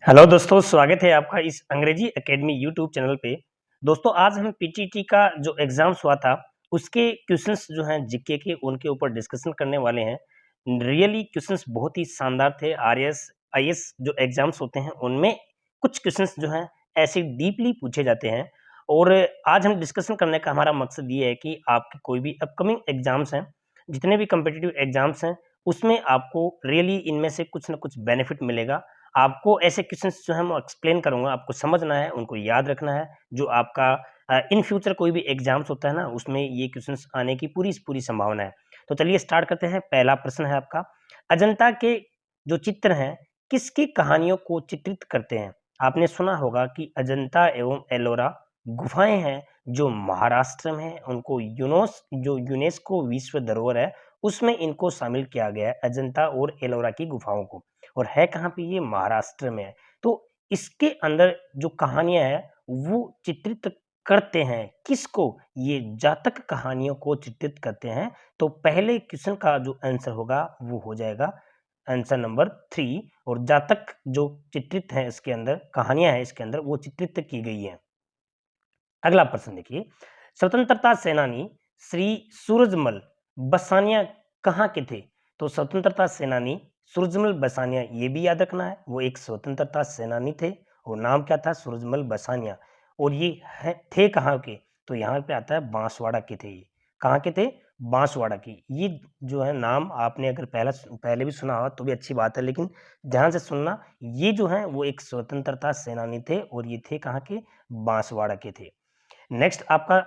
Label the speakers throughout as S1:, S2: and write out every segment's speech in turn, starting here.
S1: Hello दोस्तों, स्वागत है आपका इस अंग्रेजी एकेडमी यूट्यूब चैनल पे। दोस्तों, आज हम पीटीटी का जो एग्जाम्स हुआ था उसके क्वेश्चंस जो हैं जीके के उनके ऊपर डिस्कशन करने वाले हैं। रियली क्वेश्चंस बहुत ही शानदार थे। आरएस आईएएस जो एग्जाम्स होते हैं उनमें कुछ क्वेश्चंस जो हैं ऐसे डीपली पूछे जाते हैं। और आज हम डिस्कशन करने का हमारा मकसद ये है कि आपके कोई भी अपकमिंग एग्जाम्स हैं, जितने भी कम्पिटिटिव एग्जाम्स हैं, उसमें आपको रियली इनमें से कुछ ना कुछ बेनिफिट मिलेगा। आपको ऐसे क्वेश्चंस जो है मैं एक्सप्लेन करूँगा, आपको समझना है, उनको याद रखना है, जो आपका इन फ्यूचर कोई भी एग्जाम्स होता है ना, उसमें ये क्वेश्चंस आने की पूरी संभावना है। तो चलिए स्टार्ट करते हैं। पहला प्रश्न है आपका, अजंता के जो चित्र हैं, किसकी कहानियों को चित्रित करते हैं? आपने सुना होगा कि अजंता एवं एलोरा गुफाएं हैं जो महाराष्ट्र में हैं, उनको यूनेस्को विश्व धरोहर है, उसमें इनको शामिल किया गया है, अजंता और एलोरा की गुफाओं को। और है कहाँ पे? ये महाराष्ट्र में है। तो इसके अंदर जो कहानियां हैं वो चित्रित करते हैं किसको? ये जातक कहानियों को चित्रित करते हैं। तो पहले क्वेश्चन का जो आंसर होगा वो हो जाएगा आंसर नंबर 3। और जातक जो चित्रित है, इसके अंदर कहानियां हैं, इसके अंदर वो चित्रित की गई है। अगला प्रश्न देखिए, स्वतंत्रता सेनानी श्री सूरजमल बसानिया कहाँ के थे? तो स्वतंत्रता सेनानी सूरजमल बसानिया, ये भी याद रखना है, वो एक स्वतंत्रता सेनानी थे और नाम क्या था? सूरजमल बसानिया। और ये थे कहाँ के? तो यहाँ पे आता है बांसवाड़ा के थे। ये कहाँ के थे? बांसवाड़ा की। ये जो है नाम आपने अगर पहले भी सुना हो तो भी अच्छी बात है, लेकिन ध्यान से सुनना। ये जो है वो एक स्वतंत्रता सेनानी थे और ये थे कहाँ के? बांसवाड़ा के थे। नेक्स्ट आपका,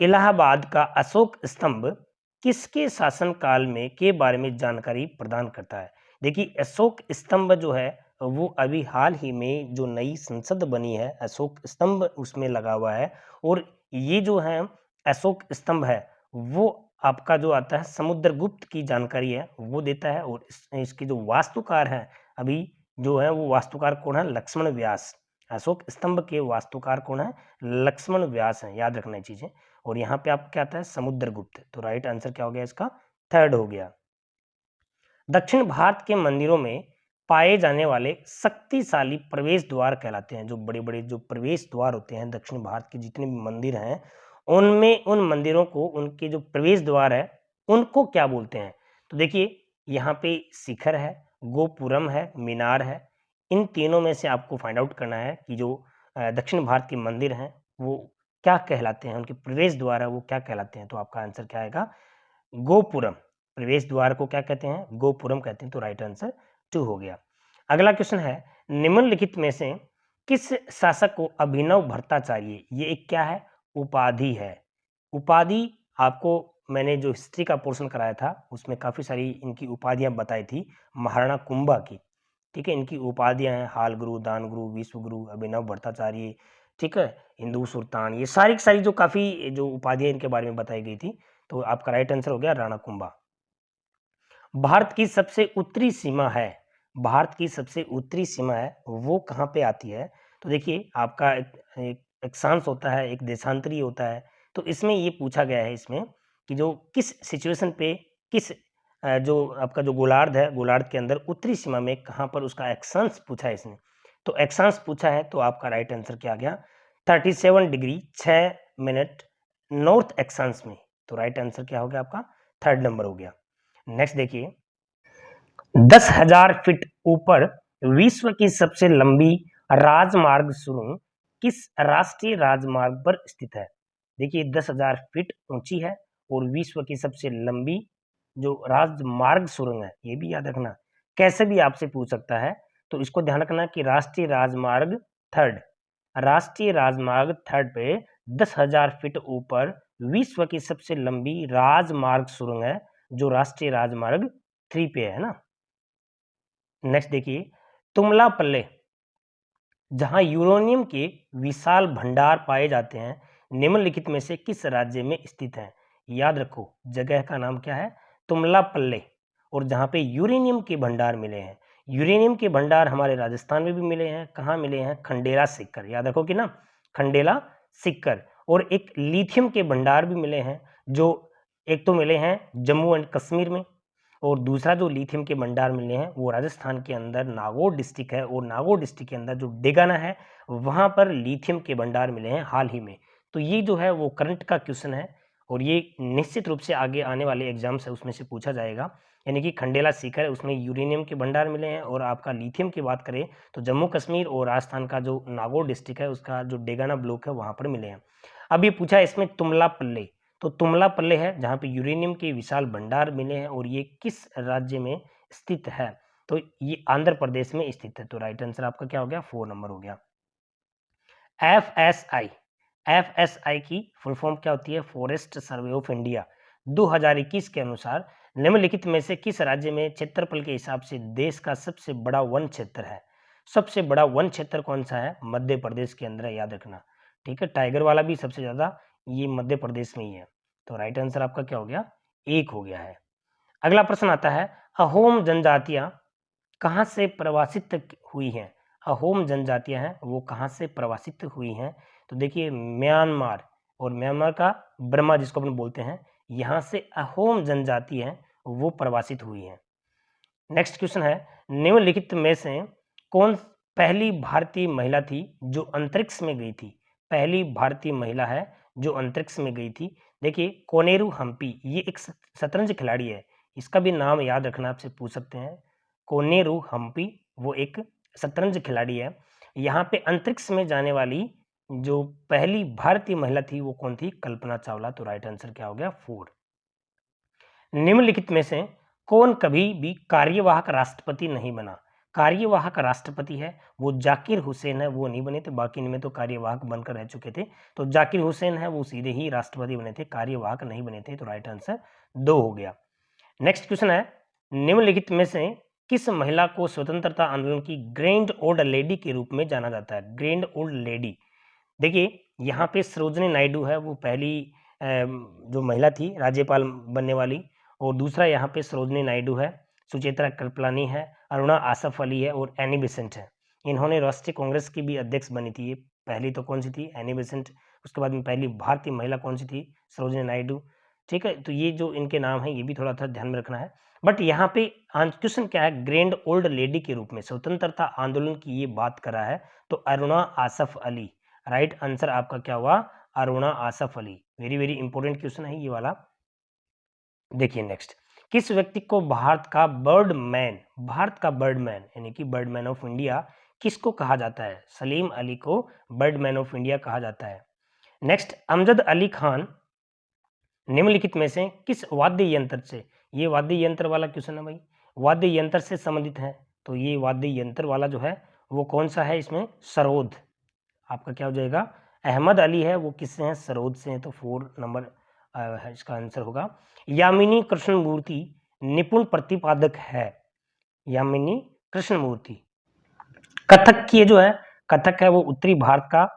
S1: इलाहाबाद का अशोक स्तंभ किसके शासनकाल में के बारे में जानकारी प्रदान करता है? देखिए, अशोक स्तंभ जो है वो अभी हाल ही में जो नई संसद बनी है, अशोक स्तंभ उसमें लगा हुआ है। और ये जो है अशोक स्तंभ है वो आपका जो आता है समुद्रगुप्त की जानकारी है वो देता है। और इसकी जो वास्तुकार है अभी जो है वो वास्तुकार कौन है? लक्ष्मण व्यास। अशोक स्तंभ के वास्तुकार कौन है? लक्ष्मण व्यास हैं। याद रखना है चीजें। और यहाँ पे आपको क्या आता है? समुद्रगुप्त। तो राइट आंसर क्या हो गया इसका? थर्ड हो गया। दक्षिण भारत के मंदिरों में पाए जाने वाले शक्तिशाली प्रवेश द्वार कहलाते हैं। जो बड़े बड़े जो प्रवेश द्वार होते हैं दक्षिण भारत के जितने भी मंदिर हैं, उनमें उन मंदिरों को उनके जो प्रवेश द्वार है उनको क्या बोलते हैं? तो देखिए, यहाँ पे शिखर है, गोपुरम है, मीनार है। इन तीनों में से आपको फाइंड आउट करना है कि जो दक्षिण भारत के मंदिर हैं वो क्या कहलाते हैं, उनके प्रवेश द्वार है वो क्या कहलाते हैं। तो आपका आंसर क्या आएगा? गोपुरम। प्रवेश द्वार को क्या कहते हैं? गोपुरम कहते हैं। तो राइट आंसर 2 हो गया। अगला क्वेश्चन है, निम्नलिखित में से किस शासक को अभिनव भट्टाचार्य, ये एक क्या है? उपाधि है। उपाधि आपको मैंने जो हिस्ट्री का पोर्शन कराया था उसमें काफी सारी इनकी उपाधियां बताई थी महाराणा कुंभा की। ठीक है, इनकी उपाधियां हैं हाल गुरु, दान गुरु, विश्व गुरु, अभिनव भट्टाचार्य। ठीक है, हिंदू सुल्तान, ये सारी की सारी जो काफी जो उपाधियां इनके बारे में बताई गई थी। तो आपका राइट आंसर हो गया राणा कुंभा। भारत की सबसे उत्तरी सीमा है, भारत की सबसे उत्तरी सीमा है वो कहाँ पे आती है? तो देखिए, आपका एक अक्षांश होता है, एक देशांतरी होता है। तो इसमें ये पूछा गया है इसमें कि जो किस सिचुएशन पे किस जो आपका जो गोलार्ध है, गोलार्ध के अंदर उत्तरी सीमा में कहाँ पर उसका अक्षांश पूछा है इसने। तो अक्षांश पूछा है तो आपका राइट आंसर क्या आ गया? 37 डिग्री 6 मिनट नॉर्थ अक्षांश में। तो राइट आंसर क्या हो गया आपका? थर्ड नंबर हो गया। नेक्स्ट देखिए, 10,000 फीट ऊपर विश्व की सबसे लंबी राजमार्ग सुरंग किस राष्ट्रीय राजमार्ग पर स्थित है? देखिए, 10,000 फीट ऊंची है और विश्व की सबसे लंबी जो राजमार्ग सुरंग है, ये भी याद रखना। कैसे भी आपसे पूछ सकता है, तो इसको ध्यान रखना कि थर्ड राष्ट्रीय राजमार्ग थर्ड पे 10,000 फीट ऊपर विश्व की सबसे लंबी राजमार्ग सुरंग है, जो राष्ट्रीय राजमार्ग 3 पे है ना। नेक्स्ट देखिए, तुमलापल्ले जहां यूरेनियम के विशाल भंडार पाए जाते हैं, निम्नलिखित में से किस राज्य में स्थित है? याद रखो, जगह का नाम क्या है? तुमलापल्ले। और जहां पे यूरेनियम के भंडार मिले हैं, यूरेनियम के भंडार हमारे राजस्थान में भी मिले हैं। कहाँ मिले हैं? खंडेला सिक्कर। याद रखो कि ना, खंडेला सिक्कर। और एक लिथियम के भंडार भी मिले हैं, जो एक तो मिले हैं जम्मू एंड कश्मीर में, और दूसरा जो लिथियम के भंडार मिले हैं वो राजस्थान के अंदर नागौर डिस्ट्रिक्ट है, और नागौर डिस्ट्रिक्ट के अंदर जो डेगाना है वहाँ पर लिथियम के भंडार मिले हैं हाल ही में। तो ये जो है वो करंट का क्वेश्चन है, और ये निश्चित रूप से आगे आने वाले एग्जाम्स है उसमें से पूछा जाएगा। यानी कि खंडेला सीकर है उसमें यूरेनियम के भंडार मिले हैं, और आपका लिथियम की बात करें तो जम्मू कश्मीर और राजस्थान का जो नागौर डिस्ट्रिक्ट है उसका जो डेगाना ब्लॉक है वहाँ पर मिले हैं। अब ये पूछा इसमें तुमला पल्ले, तो तुमला पल्ले है जहाँ पे यूरेनियम के विशाल भंडार मिले हैं, और ये किस राज्य में स्थित है? तो ये आंध्र प्रदेश में स्थित है। तो राइट आंसर आपका क्या हो गया? 4 नंबर हो गया। एफएसआई, एफएसआई की फुल फॉर्म क्या होती है? Forest survey of India. 2021 के अनुसार निम्नलिखित में से किस राज्य में क्षेत्रफल के हिसाब से देश का सबसे बड़ा वन क्षेत्र है? सबसे बड़ा वन क्षेत्र कौन सा है? मध्य प्रदेश के अंदर है, याद रखना। ठीक है, टाइगर वाला भी सबसे ज्यादा ये मध्य प्रदेश में ही है। तो राइट आंसर आपका क्या हो गया? 1 हो गया है। अगला प्रश्न आता है, अहोम जनजातियां कहाँ से प्रवासित हुई हैं? अहोम जनजातियां हैं वो कहाँ से प्रवासित हुई हैं? तो देखिए म्यांमार, और म्यांमार का बर्मा जिसको अपन बोलते हैं, यहाँ से अहोम जनजाति है वो प्रवासित हुई है। नेक्स्ट क्वेश्चन है, निम्नलिखित में से कौन पहली भारतीय महिला थी जो अंतरिक्ष में गई थी? पहली भारतीय महिला है जो अंतरिक्ष में गई थी। देखिए कोनेरू हम्पी, ये एक शतरंज खिलाड़ी है, इसका भी नाम याद रखना, आपसे पूछ सकते हैं। कोनेरू हम्पी वो एक शतरंज खिलाड़ी है। यहाँ पे अंतरिक्ष में जाने वाली जो पहली भारतीय महिला थी वो कौन थी? कल्पना चावला। तो राइट आंसर क्या हो गया? 4। निम्नलिखित में से कौन कभी भी कार्यवाहक राष्ट्रपति नहीं बना? कार्यवाहक राष्ट्रपति है वो जाकिर हुसैन है, वो नहीं बने थे, बाकी इनमें तो कार्यवाहक बनकर रह चुके थे। तो जाकिर हुसैन है वो सीधे ही राष्ट्रपति बने थे, कार्यवाहक नहीं बने थे। तो राइट आंसर 2 हो गया। नेक्स्ट क्वेश्चन है, निम्नलिखित में से किस महिला को स्वतंत्रता आंदोलन की ग्रैंड ओल्ड लेडी के रूप में जाना जाता है? ग्रैंड ओल्ड लेडी, देखिए यहाँ पे सरोजनी नायडू है वो पहली जो महिला थी राज्यपाल बनने वाली, और दूसरा यहाँ पे सरोजनी नायडू है, सुचेता कृपलानी है, अरुणा आसफ अली है, और एनी बेसेंट है। इन्होंने राष्ट्रीय कांग्रेस की भी अध्यक्ष बनी थी। ये पहली तो कौन सी थी? Annie Besant. उसके बाद में पहली भारतीय महिला कौन सी थी? सरोजनी नायडू। ठीक है, तो ये जो इनके नाम है ये भी थोड़ा सा ध्यान में रखना है। बट यहाँ पे क्वेश्चन क्या है? ग्रैंड ओल्ड लेडी के रूप में स्वतंत्रता आंदोलन की ये बात करा है, तो अरुणा आसफ अली। राइट आंसर आपका क्या हुआ? Aruna Asaf Ali. Very very important question है ये वाला। देखिए नेक्स्ट, किस व्यक्ति को भारत का बर्डमैन, भारत का बर्डमैन यानी कि बर्डमैन ऑफ इंडिया किसको कहा जाता है? सलीम अली को बर्डमैन ऑफ इंडिया कहा जाता है। नेक्स्ट, अमजद अली खान निम्नलिखित में से किस वाद्य यंत्र से, ये वाद्य यंत्र वाला क्वेश्चन है भाई, वाद्य यंत्र से संबंधित है। तो ये वाद्य यंत्र वाला जो है वो कौन सा है? इसमें सरोद। आपका क्या हो जाएगा? अहमद अली है वो किससे हैं? सरोद से हैं। तो 4 नंबर इसका आंसर होगा। यामिनी कृष्णमूर्ति निपुण प्रतिपादक है। यामिनी कृष्णमूर्ति कथक की जो है, कथक है वो उत्तरी भारत का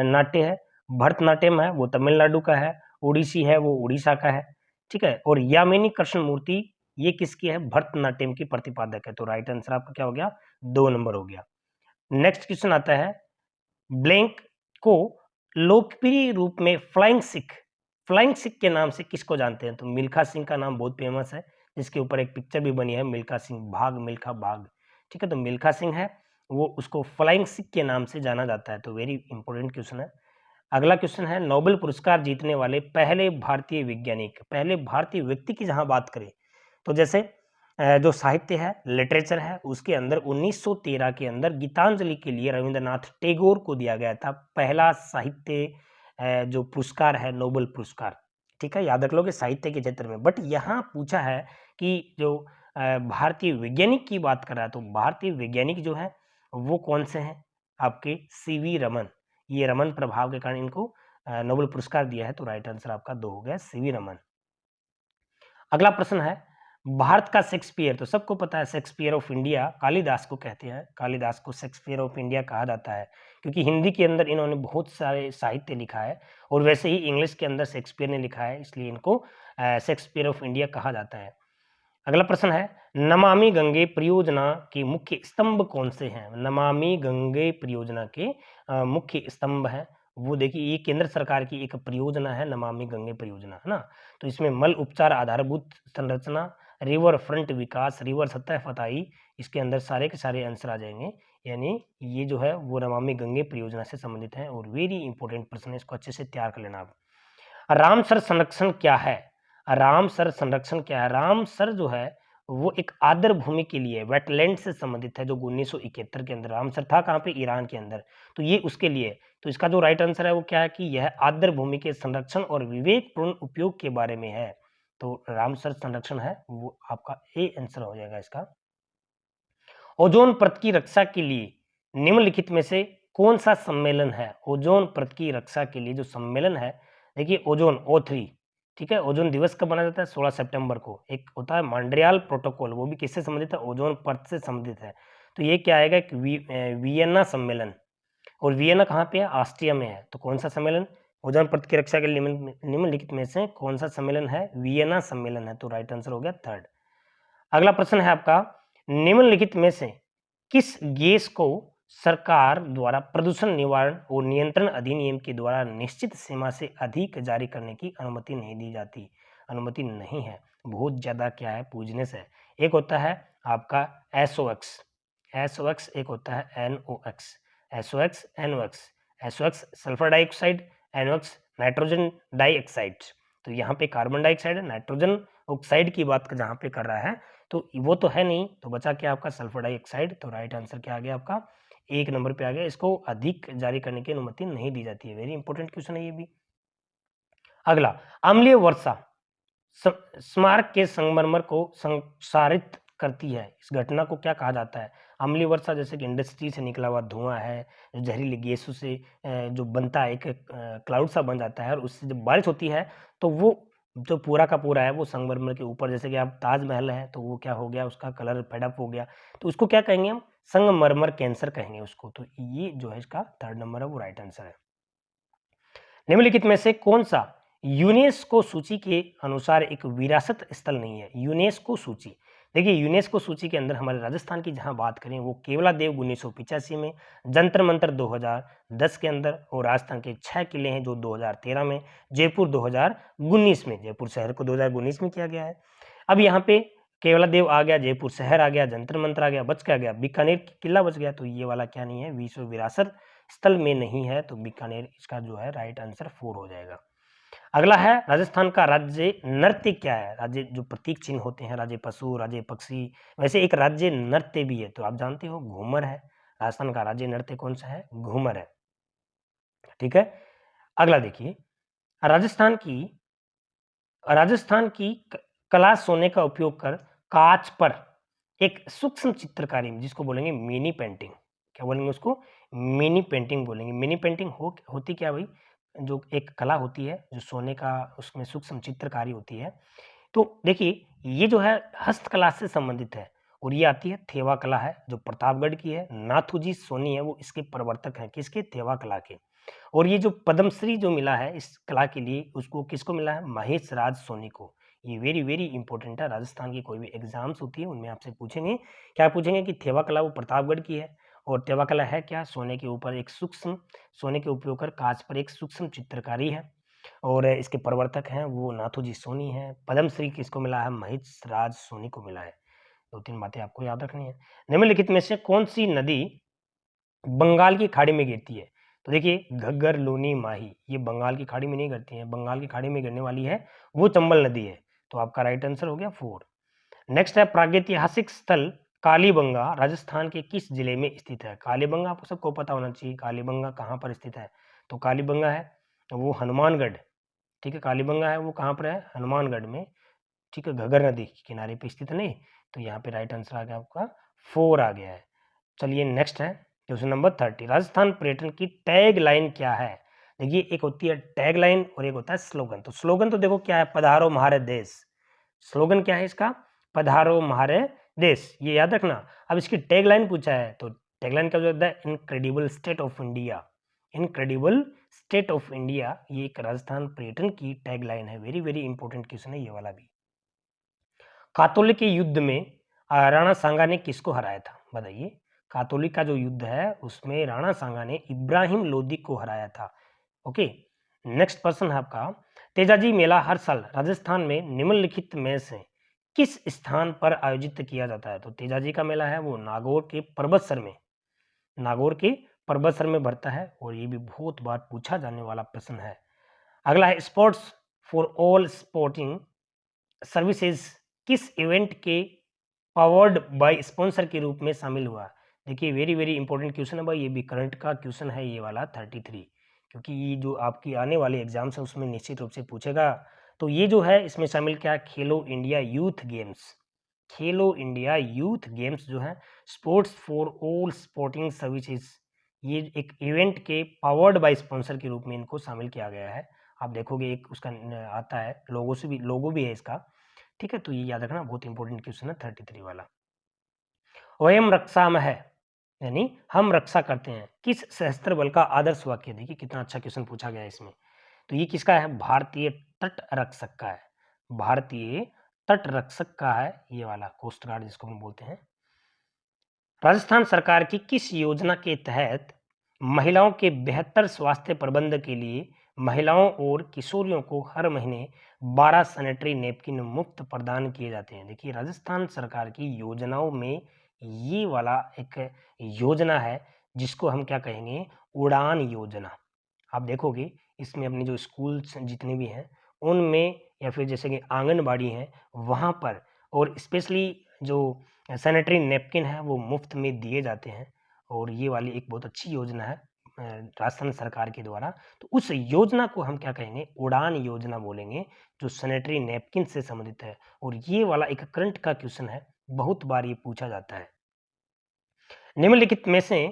S1: नाट्य है। भरतनाट्यम है वो तमिलनाडु का है। ओडिसी है वो उड़ीसा का है। ठीक है, और यामिनी कृष्णमूर्ति ये किसकी है? भरतनाट्यम की प्रतिपादक है। तो राइट आंसर आपका क्या हो गया? 2 नंबर हो गया। नेक्स्ट क्वेश्चन आता है, ब्लैंक को लोकप्रिय रूप में फ्लाइंग सिख के नाम से किसको जानते हैं? तो मिल्खा सिंह का नाम बहुत फेमस है, जिसके ऊपर एक पिक्चर भी बनी है, मिल्खा सिंह भाग मिल्खा भाग। ठीक है, तो मिल्खा सिंह है वो, उसको फ्लाइंग सिख के नाम से जाना जाता है। तो वेरी इंपॉर्टेंट क्वेश्चन है। अगला क्वेश्चन है, नोबेल पुरस्कार जीतने वाले पहले भारतीय वैज्ञानिक, पहले भारतीय व्यक्ति की जहां बात करें तो जैसे जो साहित्य है, लिटरेचर है, उसके अंदर 1913 के अंदर गीतांजलि के लिए रविंद्रनाथ टैगोर को दिया गया था पहला साहित्य जो पुरस्कार है, नोबेल पुरस्कार। ठीक है, याद रख लोगे साहित्य के क्षेत्र में। बट यहाँ पूछा है कि जो भारतीय वैज्ञानिक की बात कर रहा है, तो भारतीय वैज्ञानिक जो है वो कौन से हैं? आपके सीवी रमन। ये रमन प्रभाव के कारण इनको नोबेल पुरस्कार दिया है। तो राइट आंसर आपका 2 हो गया, सीवी रमन। अगला प्रश्न है, भारत का शेक्सपियर, तो सबको पता है शेक्सपियर ऑफ इंडिया कालिदास को कहते हैं। कालिदास को शेक्सपियर ऑफ इंडिया कहा जाता है क्योंकि हिंदी के अंदर इन्होंने बहुत सारे साहित्य लिखा है, और वैसे ही इंग्लिश के अंदर शेक्सपियर ने लिखा है, इसलिए इनको शेक्सपियर ऑफ इंडिया कहा जाता है। अगला प्रश्न है, नमामि गंगे परियोजना के मुख्य स्तंभ कौन से हैं? नमामि गंगे परियोजना के मुख्य स्तंभ हैं वो, देखिए ये केंद्र सरकार की एक परियोजना है नमामि गंगे परियोजना, है ना। तो इसमें मल उपचार, आधारभूत संरचना, रिवर फ्रंट विकास, रिवर सतह फताई, इसके अंदर सारे के सारे आंसर आ जाएंगे। यानी ये जो है वो नमामि गंगे परियोजना से संबंधित है और वेरी इंपॉर्टेंट प्रश्न है, इसको अच्छे से तैयार कर लेना आप। रामसर संरक्षण क्या है? रामसर संरक्षण क्या है? रामसर जो है वो एक आर्द्र भूमि के लिए वेटलैंड से संबंधित है, जो 1971 के अंदर रामसर था, कहाँ पे? ईरान के अंदर। तो ये उसके लिए, तो इसका जो राइट आंसर है वो क्या है कि यह आर्द्र भूमि के संरक्षण और विवेकपूर्ण उपयोग के बारे में है। तो रामसर संरक्षण है वो आपका ए आंसर हो जाएगा इसका। ओजोन परत की रक्षा के लिए निम्नलिखित में से कौन सा सम्मेलन है? ओजोन परत की रक्षा के लिए जो सम्मेलन है, देखिए ओजोन O3, ठीक है। ओजोन दिवस कब मनाया जाता है? 16 सितंबर को। एक होता है मॉन्ट्रियल प्रोटोकॉल, वो भी किससे संबंधित है? ओजोन परत से संबंधित है। तो ये क्या आएगा? वियना सम्मेलन। और वियना कहाँ पे है? ऑस्ट्रिया में है। तो कौन सा सम्मेलन? ओजोन परत की रक्षा के लिए निम्नलिखित में से कौन सा सम्मेलन है? वियना सम्मेलन है। तो राइट आंसर हो गया थर्ड। अगला प्रश्न है आपका, निम्नलिखित में से किस गैस को सरकार द्वारा प्रदूषण निवारण और नियंत्रण अधिनियम के द्वारा निश्चित सीमा से अधिक जारी करने की अनुमति नहीं दी जाती? अनुमति नहीं है। बहुत ज्यादा क्या है पूछने से। एक होता है आपका SOx, SOx, एक होता है NOx, SOx, NOx, SOx sulphur dioxide, NOx nitrogen dioxide. तो यहाँ पे कार्बन डाइऑक्साइड है, नाइट्रोजन ऑक्साइड की बात जहाँ पे कर रहा है, तो वो तो है नहीं, तो बचा क्या आपका? Sulphur dioxide. तो राइट आंसर क्या आ गया आपका? एक नंबर पे आ गया। इसको अधिक जारी करने की अनुमति नहीं दी जाती है। वेरी इंपॉर्टेंट क्वेश्चन है ये भी। अगला, अम्लीय वर्षा स्मारक के संगमरमर को संसारित करती है, इस घटना को क्या कहा जाता है? अम्लीय वर्षा जैसे कि इंडस्ट्री से निकला हुआ धुआं है, जहरीली गैसों से जो बनता है, एक क्लाउड सा बन जाता है, और उससे जब बारिश होती है तो वो जो पूरा का पूरा है वो संगमरमर के ऊपर, जैसे कि आप ताजमहल है तो वो क्या हो गया, उसका कलर फेडअप हो गया, तो उसको क्या कहेंगे हम? संगमरमर कैंसर कहेंगे उसको। तो ये जो है इसका थर्ड नंबर है, वो राइट आंसर है। निम्नलिखित में से कौन सा यूनेस्को सूची के अनुसार एक विरासत स्थल नहीं है? यूनेस्को सूची, देखिए यूनेस्को सूची के अंदर हमारे राजस्थान की जहां बात करें, वो केवलादेव 1985 में, जंतर मंतर 2010 के अंदर, और राजस्थान के 6 किले हैं जो 2013 में, जयपुर 2019 में, जयपुर शहर को 2019 में किया गया है। अब यहाँ पे केवलादेव आ गया, जयपुर शहर आ गया, जंतर मंतर आ गया, बच क्या गया? बीकानेर किला बच गया। तो ये वाला क्या नहीं है? विश्व विरासत स्थल में नहीं है। तो बीकानेर इसका जो है राइट आंसर 4 हो जाएगा। अगला है, राजस्थान का राज्य नृत्य क्या है? राज्य जो प्रतीक चिन्ह होते हैं, राज्य पशु, राज्य पक्षी, वैसे एक राज्य नृत्य भी है, तो आप जानते हो घूमर है। राजस्थान का राज्य नृत्य कौन सा है? घूमर है, ठीक है। अगला देखिए, राजस्थान की कला सोने का उपयोग कर कांच पर एक सूक्ष्म चित्रकारी, जिसको बोलेंगे मिनी पेंटिंग, क्या बोलेंगे उसको? मिनी पेंटिंग बोलेंगे। मिनी पेंटिंग होती क्या भाई? जो एक कला होती है, जो सोने का उसमें सूक्ष्म चित्रकारी होती है। तो देखिए ये जो है हस्तकला से संबंधित है, और ये आती है थेवा कला है, जो प्रतापगढ़ की है। नाथूजी सोनी है वो इसके प्रवर्तक हैं, किसके? थेवा कला के। और ये जो पद्मश्री जो मिला है इस कला के लिए, उसको किसको मिला है? महेश राज सोनी को। ये वेरी वेरी इंपॉर्टेंट है, राजस्थान की कोई भी एग्जाम्स होती है उनमें आपसे पूछेंगे, क्या पूछेंगे कि थेवा कला वो प्रतापगढ़ की है, और थेवा कला है क्या? सोने के ऊपर एक सूक्ष्म, सोने के उपयोग कर कांच पर एक सूक्ष्म चित्रकारी है, और इसके प्रवर्तक हैं वो नाथूजी सोनी हैं। पद्मश्री किसको मिला है? महेश राज सोनी को मिला है। 2-3 बातें आपको याद रखनी है। निम्नलिखित में से कौन सी नदी बंगाल की खाड़ी में गिरती है? तो देखिए घग्गर, लूनी, माही, ये बंगाल की खाड़ी में नहीं गिरती है। बंगाल की खाड़ी में गिरने वाली है वो चंबल नदी है। तो आपका राइट आंसर हो गया 4। नेक्स्ट है, प्रागैतिहासिक स्थल कालीबंगा राजस्थान के किस जिले में स्थित है? कालीबंगा आपको सबको पता होना चाहिए, कालीबंगा कहाँ पर स्थित है? तो कालीबंगा है वो हनुमानगढ़, ठीक है। कालीबंगा है वो कहाँ पर है? हनुमानगढ़ में, ठीक है। घग्गर नदी के किनारे पे स्थित नहीं। तो यहाँ पे राइट आंसर आ गया आपका 4 आ गया है। चलिए नेक्स्ट है क्वेश्चन नंबर 30। राजस्थान पर्यटन की टैग लाइन क्या है? देखिए एक होती है टैग लाइन और एक होता है स्लोगन। तो स्लोगन तो देखो क्या है? पधारो म्हारे देश। स्लोगन क्या है इसका? पधारो म्हारे देश, ये याद रखना। अब इसकी टैग लाइन पूछा है, तो टैग लाइन क्या होता है? Incredible state of India. Incredible state of India, ये एक राजस्थान पर्यटन की टैग लाइन है। वेरी वेरी इंपॉर्टेंट क्वेश्चन है ये वाला भी। कातोली के युद्ध में राणा सांगा ने किसको हराया था? बताइए। कातोली का जो युद्ध है उसमें राणा सांगा ने इब्राहिम लोदी को हराया था। ओके। नेक्स्ट पर्सन है आपका, तेजाजी मेला हर साल राजस्थान में निम्नलिखित में से किस स्थान पर आयोजित किया जाता है? तो तेजाजी का मेला है वो नागौर के पर्वतसर में, नागौर के पर्वतसर में बढ़ता है और ये भी बहुत बार पूछा जाने वाला प्रश्न है। अगला है sports for all sporting services किस इवेंट के पावर्ड बाय स्पॉन्सर के रूप में शामिल हुआ? देखिए वेरी वेरी इंपॉर्टेंट क्वेश्चन है भाई, ये भी करंट का क्वेश्चन है ये वाला 33, क्योंकि ये जो आपकी आने वाले एग्जाम्स है उसमें निश्चित रूप से पूछेगा। तो ये जो है इसमें शामिल क्या है? खेलो इंडिया यूथ गेम्स, खेलो इंडिया यूथ गेम्स जो है sports for all sporting services, ये एक इवेंट के पावर्ड बाय स्पॉन्सर के रूप में इनको शामिल किया गया है। आप देखोगे एक उसका आता है लोगो से भी, लोगो भी है इसका, ठीक है। तो ये याद रखना, बहुत इंपॉर्टेंट क्वेश्चन है 33 वाला। वयम रक्षामः यानी हम रक्षा करते हैं किस सशस्त्र बल का आदर्श वाक्य? देखिए कितना अच्छा क्वेश्चन पूछा गया है इसमें। तो ये किसका है? भारतीय तट रक्षक का है, भारतीय तट रक्षक का है ये वाला, कोस्ट गार्ड जिसको हम बोलते हैं। राजस्थान सरकार की किस योजना के तहत महिलाओं के बेहतर स्वास्थ्य प्रबंध के लिए महिलाओं और किशोरियों को हर महीने 12 सैनिटरी नैपकिन मुफ्त प्रदान किए जाते हैं? देखिए राजस्थान सरकार की योजनाओं में ये वाला एक योजना है जिसको हम क्या कहेंगे? उड़ान योजना। आप देखोगे इसमें अपने जो स्कूल्स जितने भी हैं उनमें, या फिर जैसे कि आंगनबाड़ी हैं वहाँ पर, और स्पेशली जो सैनिटरी नैपकिन है वो मुफ्त में दिए जाते हैं। और ये वाली एक बहुत अच्छी योजना है राजस्थान सरकार के द्वारा। तो उस योजना को हम क्या कहेंगे? उड़ान योजना बोलेंगे, जो सैनिटरी नैपकिन से संबंधित है। और ये वाला एक करंट का क्वेश्चन है, बहुत बार ये पूछा जाता है। निम्नलिखित में से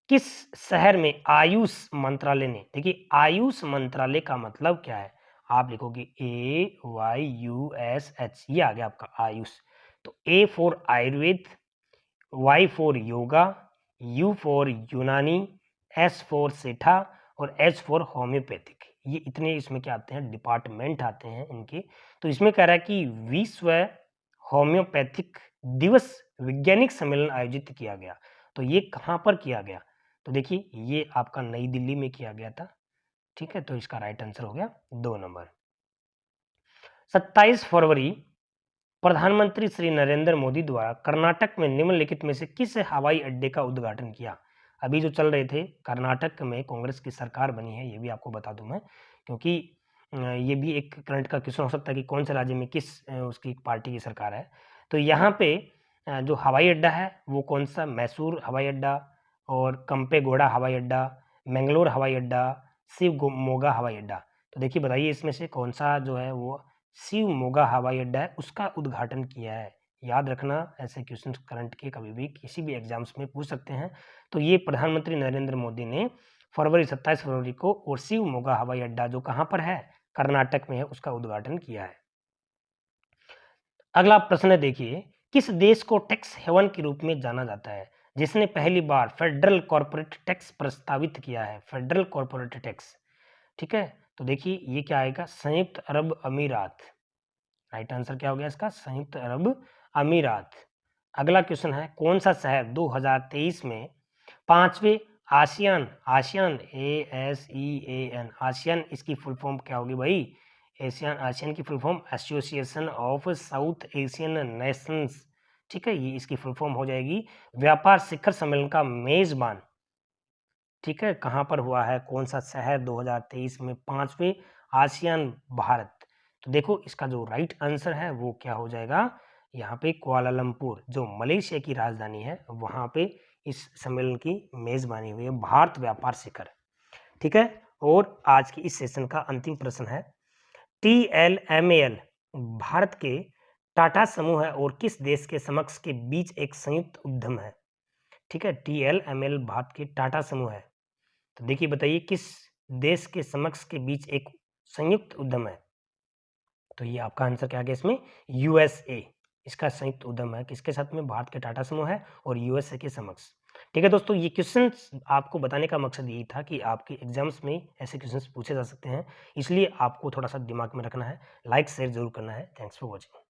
S1: किस शहर में आयुष मंत्रालय ने, देखिए आयुष मंत्रालय का मतलब क्या है? आप लिखोगे AYUSH, ये आ गया आपका आयुष। तो A for Ayurveda, Y for yoga, U for यूनानी, S फॉर सेठा और H फॉर होम्योपैथिक। ये इतने इसमें क्या आते हैं? डिपार्टमेंट आते हैं इनके। तो इसमें कह रहा है कि विश्व होम्योपैथिक दिवस वैज्ञानिक सम्मेलन आयोजित किया गया। तो ये कहाँ पर किया गया? तो देखिए ये आपका नई दिल्ली में किया गया था, ठीक है। तो इसका राइट आंसर हो गया 2 नंबर। 27 फरवरी प्रधानमंत्री श्री नरेंद्र मोदी द्वारा कर्नाटक में निम्नलिखित में से किस हवाई अड्डे का उद्घाटन किया? अभी जो चल रहे थे कर्नाटक में कांग्रेस की सरकार बनी है, ये भी आपको बता दूं मैं, क्योंकि ये भी एक करंट का क्वेश्चन हो सकता है कि कौन से राज्य में किस उसकी पार्टी की सरकार है। तो यहाँ पे जो हवाई अड्डा है वो कौन सा? मैसूर हवाई अड्डा और कंपेगोड़ा हवाई अड्डा, मैंगलोर हवाई अड्डा, शिवमोगा हवाई अड्डा। तो देखिए बताइए इसमें से कौन सा जो है वो शिवमोगा हवाई अड्डा है उसका उद्घाटन किया है? याद रखना, ऐसे क्वेश्चन करंट के कभी भी किसी भी एग्जाम्स में पूछ सकते हैं। तो ये प्रधानमंत्री नरेंद्र मोदी ने 27 फरवरी को और शिवमोगा हवाई अड्डा जो कहाँ पर है? कर्नाटक में है, उसका उद्घाटन किया है। अगला प्रश्न देखिए, किस देश को टैक्स हेवन के रूप में जाना जाता है जिसने पहली बार फेडरल कॉर्पोरेट टैक्स प्रस्तावित किया है? फेडरल कॉर्पोरेट टैक्स, ठीक है। तो देखिए ये क्या आएगा? संयुक्त अरब अमीरात। राइट आंसर क्या हो गया इसका? संयुक्त अरब अमीरात। अगला क्वेश्चन है, कौन सा शहर 2023 में 5वें आसियान, आसियान ASEAN, आसियान इसकी फुल फॉर्म क्या होगी भाई? आसियान की full form association of south Asian Nations, ठीक है। ये इसकी फुल फॉर्म हो जाएगी। व्यापार शिखर सम्मेलन का मेजबान, ठीक है, कहाँ पर हुआ है? कौन सा शहर 2023 में 5वें आसियान भारत? तो देखो इसका जो राइट आंसर है वो क्या हो जाएगा? यहाँ पे कुआलालंपुर जो मलेशिया की राजधानी है वहाँ पे इस सम्मेलन की मेजबानी हुई है, भारत व्यापार शिखर, ठीक है। और आज की इस सेशन का अंतिम प्रश्न है, TLMAL भारत के टाटा समूह है और किस देश के समक्ष के बीच एक संयुक्त उद्यम है? ठीक है, TLMAL भारत के टाटा समूह है। तो देखिए बताइए किस देश के समक्ष के बीच एक संयुक्त उद्यम है? तो ये आपका आंसर क्या आ गया इसमें? USA इसका संयुक्त उद्यम है। किसके साथ में? भारत के टाटा समूह है और USA के समक्ष। ठीक है दोस्तों, ये क्वेश्चंस आपको बताने का मकसद यही था कि आपके एग्जाम्स में ऐसे क्वेश्चंस पूछे जा सकते हैं, इसलिए आपको थोड़ा सा दिमाग में रखना है। लाइक शेयर जरूर करना है। Thanks for watching.